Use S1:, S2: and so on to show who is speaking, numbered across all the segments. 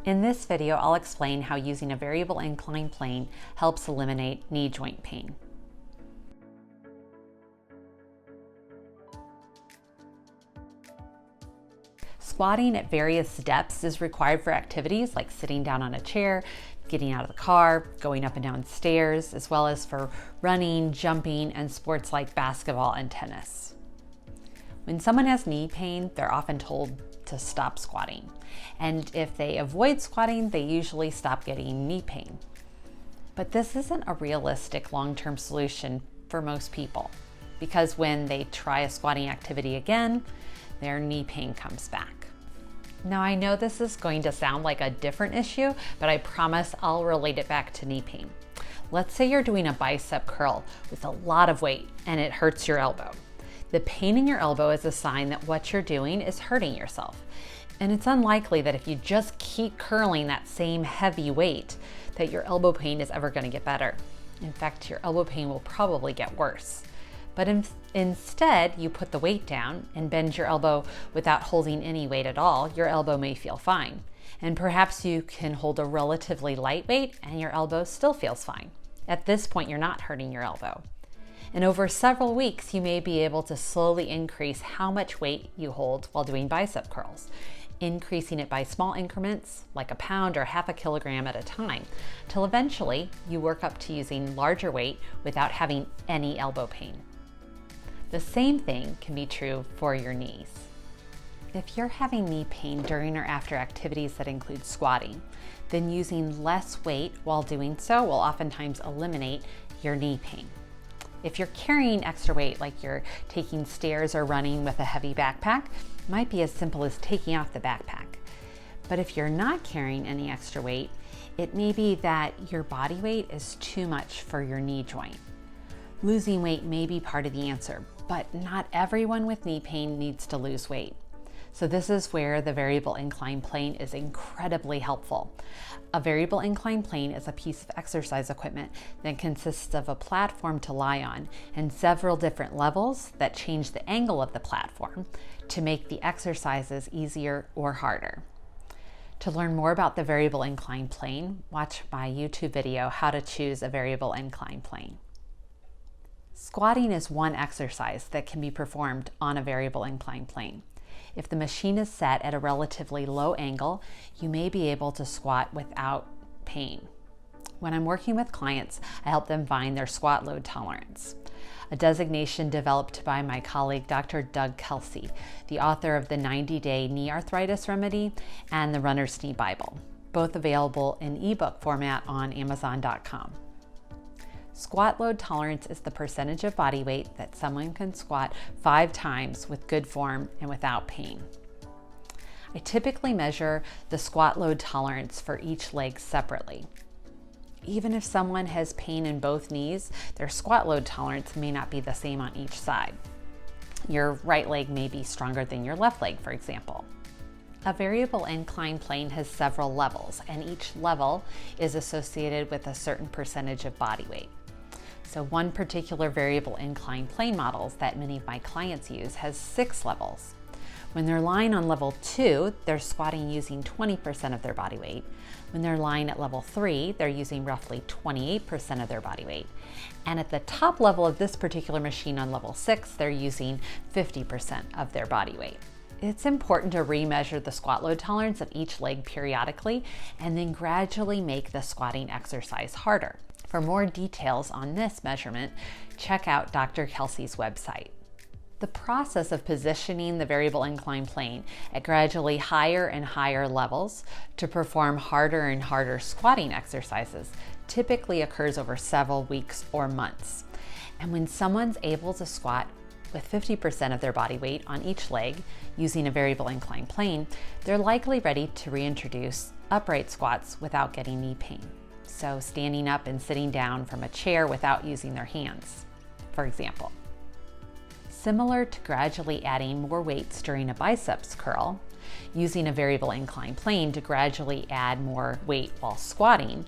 S1: In this video, I'll explain how using a variable incline plane helps eliminate knee joint pain. Squatting at various depths is required for activities like sitting down on a chair, getting out of the car, going up and down stairs, as well as for running, jumping, and sports like basketball and tennis. When someone has knee pain, they're often told to stop squatting. And if they avoid squatting, they usually stop getting knee pain. But this isn't a realistic long-term solution for most people, because when they try a squatting activity again, their knee pain comes back. Now, I know this is going to sound like a different issue, but I promise I'll relate it back to knee pain. Let's say you're doing a bicep curl with a lot of weight and it hurts your elbow. The pain in your elbow is a sign that what you're doing is hurting yourself. And it's unlikely that if you just keep curling that same heavy weight, that your elbow pain is ever going to get better. In fact, your elbow pain will probably get worse. But instead, you put the weight down and bend your elbow without holding any weight at all, your elbow may feel fine. And perhaps you can hold a relatively light weight and your elbow still feels fine. At this point, you're not hurting your elbow. And over several weeks, you may be able to slowly increase how much weight you hold while doing bicep curls, increasing it by small increments, like a pound or half a kilogram at a time, till eventually you work up to using larger weight without having any elbow pain. The same thing can be true for your knees. If you're having knee pain during or after activities that include squatting, then using less weight while doing so will oftentimes eliminate your knee pain. If you're carrying extra weight, like you're taking stairs or running with a heavy backpack, it might be as simple as taking off the backpack. But if you're not carrying any extra weight, it may be that your body weight is too much for your knee joint. Losing weight may be part of the answer, but not everyone with knee pain needs to lose weight. So this is where the variable incline plane is incredibly helpful. A variable incline plane is a piece of exercise equipment that consists of a platform to lie on and several different levels that change the angle of the platform to make the exercises easier or harder. To learn more about the variable incline plane, watch my YouTube video, How to Choose a Variable Incline Plane. Squatting is one exercise that can be performed on a variable incline plane. If the machine is set at a relatively low angle, you may be able to squat without pain. When I'm working with clients, I help them find their squat load tolerance, a designation developed by my colleague, Dr. Doug Kelsey, the author of the 90-Day Knee Arthritis Remedy and the Runner's Knee Bible, both available in ebook format on Amazon.com. Squat load tolerance is the percentage of body weight that someone can squat 5 times with good form and without pain. I typically measure the squat load tolerance for each leg separately. Even if someone has pain in both knees, their squat load tolerance may not be the same on each side. Your right leg may be stronger than your left leg, for example. A variable incline plane has several levels, and each level is associated with a certain percentage of body weight. So one particular variable incline plane models that many of my clients use has 6 levels. When they're lying on level 2, they're squatting using 20% of their body weight. When they're lying at level 3, they're using roughly 28% of their body weight. And at the top level of this particular machine on level 6, they're using 50% of their body weight. It's important to remeasure the squat load tolerance of each leg periodically and then gradually make the squatting exercise harder. For more details on this measurement, check out Dr. Kelsey's website. The process of positioning the variable incline plane at gradually higher and higher levels to perform harder and harder squatting exercises typically occurs over several weeks or months. And when someone's able to squat with 50% of their body weight on each leg using a variable incline plane, they're likely ready to reintroduce upright squats without getting knee pain. So standing up and sitting down from a chair without using their hands, for example. Similar to gradually adding more weights during a biceps curl, using a variable incline plane to gradually add more weight while squatting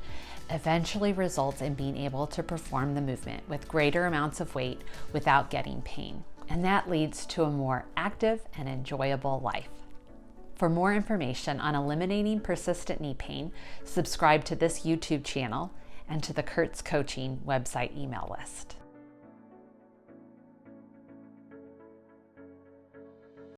S1: eventually results in being able to perform the movement with greater amounts of weight without getting pain. And that leads to a more active and enjoyable life. For more information on eliminating persistent knee pain, subscribe to this YouTube channel and to the Kurtz Coaching website email list.